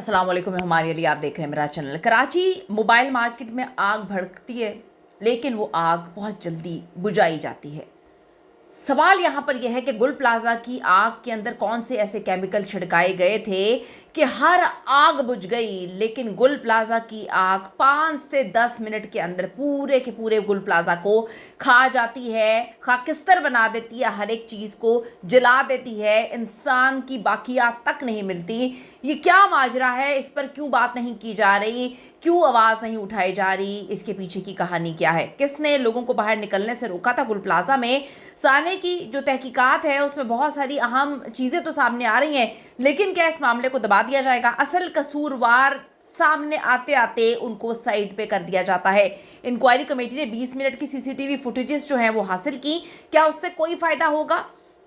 अस्सलाम वालेकुम, मैं हमारे लिए आप देख रहे हैं मेरा चैनल। कराची मोबाइल मार्केट में आग भड़कती है, लेकिन वो आग बहुत जल्दी बुझाई जाती है। सवाल यहाँ पर यह है कि गुल प्लाजा की आग के अंदर कौन से ऐसे केमिकल छिड़काए गए थे कि हर आग बुझ गई, लेकिन गुल प्लाजा की आग 5 से 10 मिनट के अंदर पूरे के पूरे गुल प्लाजा को खा जाती है, खाकिस्तर बना देती है, हर एक चीज़ को जला देती है, इंसान की बाकियात तक नहीं मिलती। ये क्या माजरा है? इस पर क्यों बात नहीं की जा रही? क्यों आवाज़ नहीं उठाई जा रही? इसके पीछे की कहानी क्या है? किसने लोगों को बाहर निकलने से रोका था? गुल प्लाजा में साने की जो तहकीकात है उसमें बहुत सारी अहम चीज़ें तो सामने आ रही हैं, लेकिन क्या इस मामले को दबा दिया जाएगा? असल कसूरवार सामने आते आते उनको साइड पे कर दिया जाता है। इंक्वायरी कमेटी ने 20 मिनट की सीसीटीवी फुटेजेस जो हैं वो हासिल की। क्या उससे कोई फ़ायदा होगा?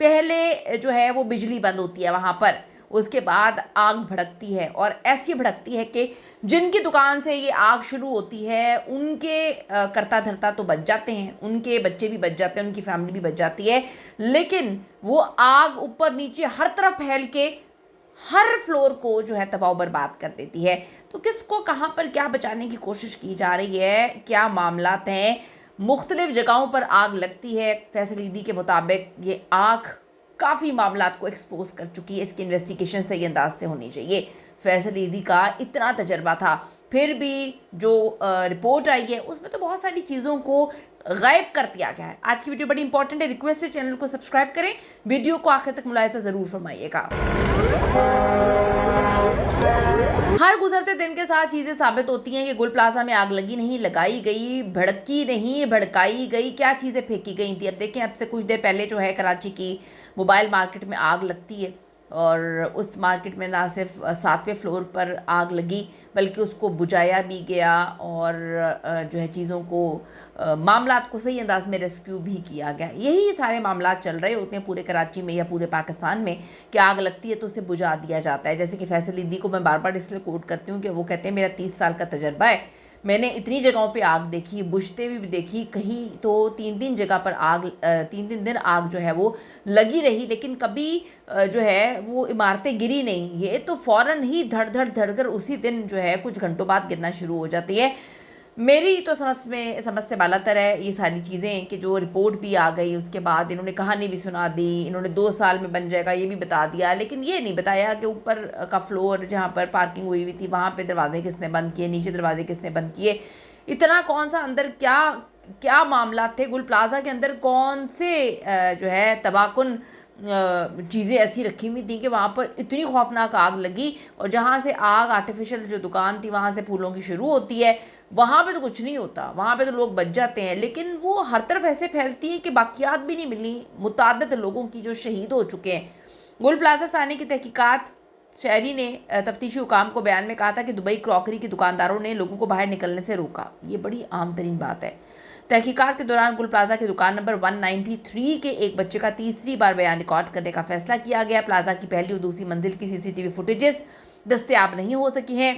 पहले जो है वो बिजली बंद होती है वहाँ पर, उसके बाद आग भड़कती है, और ऐसी भड़कती है कि जिनकी दुकान से ये आग शुरू होती है उनके करता धरता तो बच जाते हैं, उनके बच्चे भी बच जाते हैं, उनकी फैमिली भी बच जाती है, लेकिन वो आग ऊपर नीचे हर तरफ फैल के हर फ्लोर को जो है तबाह बर्बाद कर देती है। तो किसको कहाँ पर क्या बचाने की कोशिश की जा रही है? क्या मामलात हैं? मुख्तलिफ जगहों पर आग लगती है। फैसल ईदी के मुताबिक ये आग काफ़ी मामलात को एक्सपोज कर चुकी है। इसकी इन्वेस्टिगेशन सही अंदाज से होनी चाहिए। फैसल ईदी का इतना तजर्बा था, फिर भी जो रिपोर्ट आई है उसमें तो बहुत सारी चीज़ों को गायब कर दिया गया है। आज की वीडियो बड़ी इंपॉर्टेंट है, रिक्वेस्ट है चैनल को सब्सक्राइब करें, वीडियो को आखिर तक मुलाहिजा ज़रूर फरमाइएगा। हर गुजरते दिन के साथ चीज़ें साबित होती हैं कि गुल प्लाजा में आग लगी नहीं, लगाई गई, भड़की नहीं, भड़काई गई। क्या चीज़ें फेंकी गई थी? अब देखें, अब से कुछ देर पहले जो है कराची की मोबाइल मार्केट में आग लगती है, और उस मार्केट में ना सिर्फ 7वें फ्लोर पर आग लगी बल्कि उसको बुझाया भी गया, और जो है चीज़ों को मामलात को सही अंदाज में रेस्क्यू भी किया गया। यही सारे मामलात चल रहे होते हैं पूरे कराची में या पूरे पाकिस्तान में कि आग लगती है तो उसे बुझा दिया जाता है। जैसे कि फैसल ईदी को मैं बार बार इसलिए कोट करती हूँ कि वो कहते हैं मेरा 30 साल का तजर्बा है, मैंने इतनी जगहों पे आग देखी, बुझते हुए भी देखी, कहीं तो 3-3 जगह पर आग 3-3 दिन आग जो है वो लगी रही, लेकिन कभी जो है वो इमारतें गिरी नहीं। ये तो फ़ौरन ही धड़ धड़ धड़ कर उसी दिन जो है कुछ घंटों बाद गिरना शुरू हो जाती है। मेरी तो समझ से बालातर है ये सारी चीज़ें कि जो रिपोर्ट भी आ गई, उसके बाद इन्होंने कहानी भी सुना दी, इन्होंने 2 साल में बन जाएगा ये भी बता दिया, लेकिन ये नहीं बताया कि ऊपर का फ्लोर जहाँ पर पार्किंग हुई हुई थी वहाँ पे दरवाजे किसने बंद किए, नीचे दरवाजे किसने बंद किए, इतना कौन सा अंदर क्या क्या मामला थे, गुल प्लाजा के अंदर कौन से जो है तबाकुन चीज़ें ऐसी रखी हुई थी कि वहाँ पर इतनी खौफनाक आग लगी। और जहाँ से आग आर्टिफिशियल जो दुकान थी वहाँ से फूलों की शुरू होती है, वहाँ पे तो कुछ नहीं होता, वहाँ पे तो लोग बच जाते हैं, लेकिन वो हर तरफ ऐसे फैलती है कि बाकियात भी नहीं मिली मुताद्दद लोगों की जो शहीद हो चुके हैं। गुल प्लाजा साने की तहकीकात, शहरी ने तफ्तीशी हुकाम को बयान में कहा था कि दुबई क्रॉकरी की दुकानदारों ने लोगों को बाहर निकलने से रोका। ये बड़ी आम तरीन बात है। तहकीकात के दौरान गुल प्लाजा की दुकान नंबर 193 के एक बच्चे का तीसरी बार बयान रिकॉर्ड करने का फैसला किया गया। प्लाजा की पहली और दूसरी मंजिल की सीसीटीवी फुटेजेस दस्तयाब नहीं हो सकी हैं।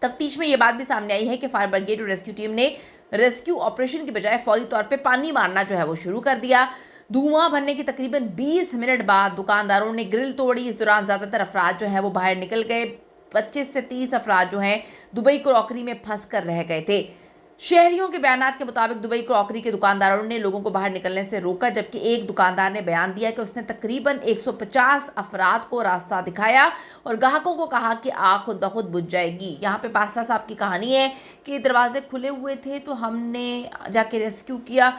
तफ्तीश में ये बात भी सामने आई है कि फायर ब्रिगेड और रेस्क्यू टीम ने रेस्क्यू ऑपरेशन की बजाय फौरी तौर पे पानी मारना जो है वो शुरू कर दिया। धुआं भरने की तकरीबन 20 मिनट बाद दुकानदारों ने ग्रिल तोड़ी। इस दौरान ज़्यादातर अफराद जो है वो बाहर निकल गए। 25 से 30 अफराद जो हैं दुबई क्रॉकरी में फंस कर रह गए थे। शहरियों के बयानात के मुताबिक दुबई क्रॉकरी के दुकानदारों ने लोगों को बाहर निकलने से रोका, जबकि एक दुकानदार ने बयान दिया कि उसने तकरीबन 150 अफराद को रास्ता दिखाया और ग्राहकों को कहा कि आग खुद ब खुद बुझ जाएगी। यहाँ पे पास्ता साहब की कहानी है कि दरवाजे खुले हुए थे तो हमने जाके रेस्क्यू किया,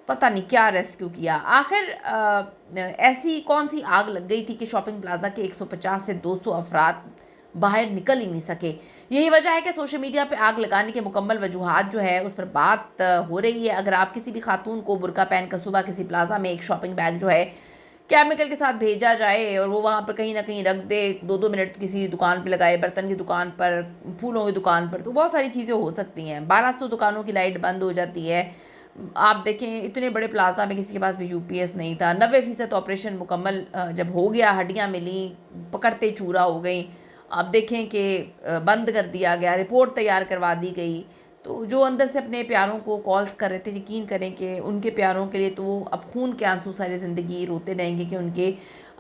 पता नहीं क्या रेस्क्यू किया। आखिर ऐसी कौन सी आग लग गई थी कि शॉपिंग प्लाजा के 150 से 200 अफराद बाहर निकल ही नहीं सके? यही वजह है कि सोशल मीडिया पे आग लगाने के मुकम्मल वजूहात जो है उस पर बात हो रही है। अगर आप किसी भी खातून को बुर्का पहन कर सुबह किसी प्लाजा में एक शॉपिंग बैग जो है केमिकल के साथ भेजा जाए और वो वहाँ पर कहीं ना कहीं रख दे, 2-2 मिनट किसी दुकान पे लगाए, बर्तन की दुकान पर, फूलों की दुकान पर, तो बहुत सारी चीज़ें हो सकती हैं। 1200 दुकानों की लाइट बंद हो जाती है। आप देखें इतने बड़े प्लाजा में किसी के पास भी यूपीएस नहीं था। 90% ऑपरेशन मुकम्मल जब हो गया, हड्डियाँ मिली, पकड़ते चूरा हो गई। आप देखें कि बंद कर दिया गया, रिपोर्ट तैयार करवा दी गई। तो जो अंदर से अपने प्यारों को कॉल्स कर रहे थे, यकीन करें कि उनके प्यारों के लिए तो अब खून के आंसू सारी ज़िंदगी रोते रहेंगे कि उनके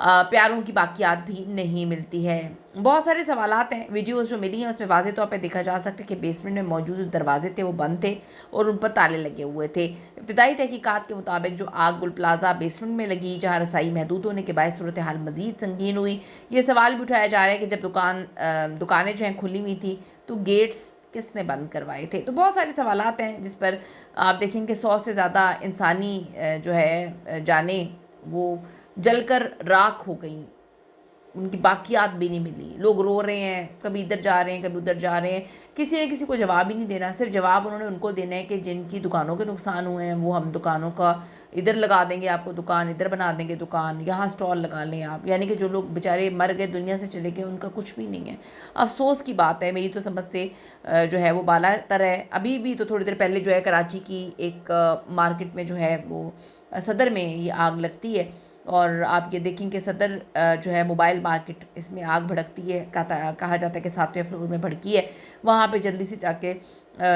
प्यारों की बाकियात भी नहीं मिलती है। बहुत सारे सवालात हैं। वीडियोस जो मिली हैं उसमें वाज़ेह तौर पे देखा जा सकता है कि बेसमेंट में मौजूद जो दरवाजे थे वो बंद थे और उन पर ताले लगे हुए थे। इब्तिदाई तहकीकात के मुताबिक जो आग गुल प्लाजा बेसमेंट में लगी, जहाँ रसाई महदूद होने के बायस सूरत हाल मज़ीद संगीन हुई। ये सवाल भी उठाया जा रहा है कि जब दुकानें जो हैं खुली हुई थी तो गेट्स किसने बंद करवाए थे। तो बहुत सारे सवालात हैं जिस पर आप देखेंगे 100 से ज़्यादा इंसानी जो है जाने वो जलकर राख हो गई, उनकी बाकियात भी नहीं मिली। लोग रो रहे हैं, कभी इधर जा रहे हैं, कभी उधर जा रहे हैं, किसी ने किसी को जवाब ही नहीं देना। सिर्फ जवाब उन्होंने उनको देना है कि जिनकी दुकानों के नुकसान हुए हैं वो हम दुकानों का इधर लगा देंगे, आपको दुकान इधर बना देंगे, दुकान यहाँ स्टॉल लगा लें आप। यानी कि जो लोग बेचारे मर गए, दुनिया से चले गए, उनका कुछ भी नहीं है। अफसोस की बात है। मेरी तो समझ से जो है वो बाला तर है। अभी भी तो थोड़ी देर पहले जो है कराची की एक मार्केट में जो है वो सदर में ये आग लगती है और आप ये देखें कि सदर जो है मोबाइल मार्केट, इसमें आग भड़कती है। कहा जाता है कि 7वें फ्लोर में भड़की है। वहाँ पे जल्दी से जाके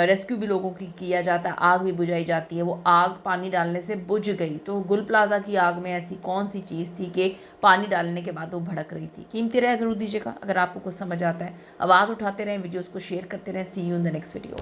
रेस्क्यू भी लोगों की किया जाता है, आग भी बुझाई जाती है। वो आग पानी डालने से बुझ गई। तो गुल प्लाजा की आग में ऐसी कौन सी चीज़ थी कि पानी डालने के बाद वो भड़क रही थी। कीमती राय ज़रूर दीजिएगा। अगर आपको कुछ समझ आता है, आवाज़ उठाते रहें, वीडियोज़ को शेयर करते रहें। See you in the next video.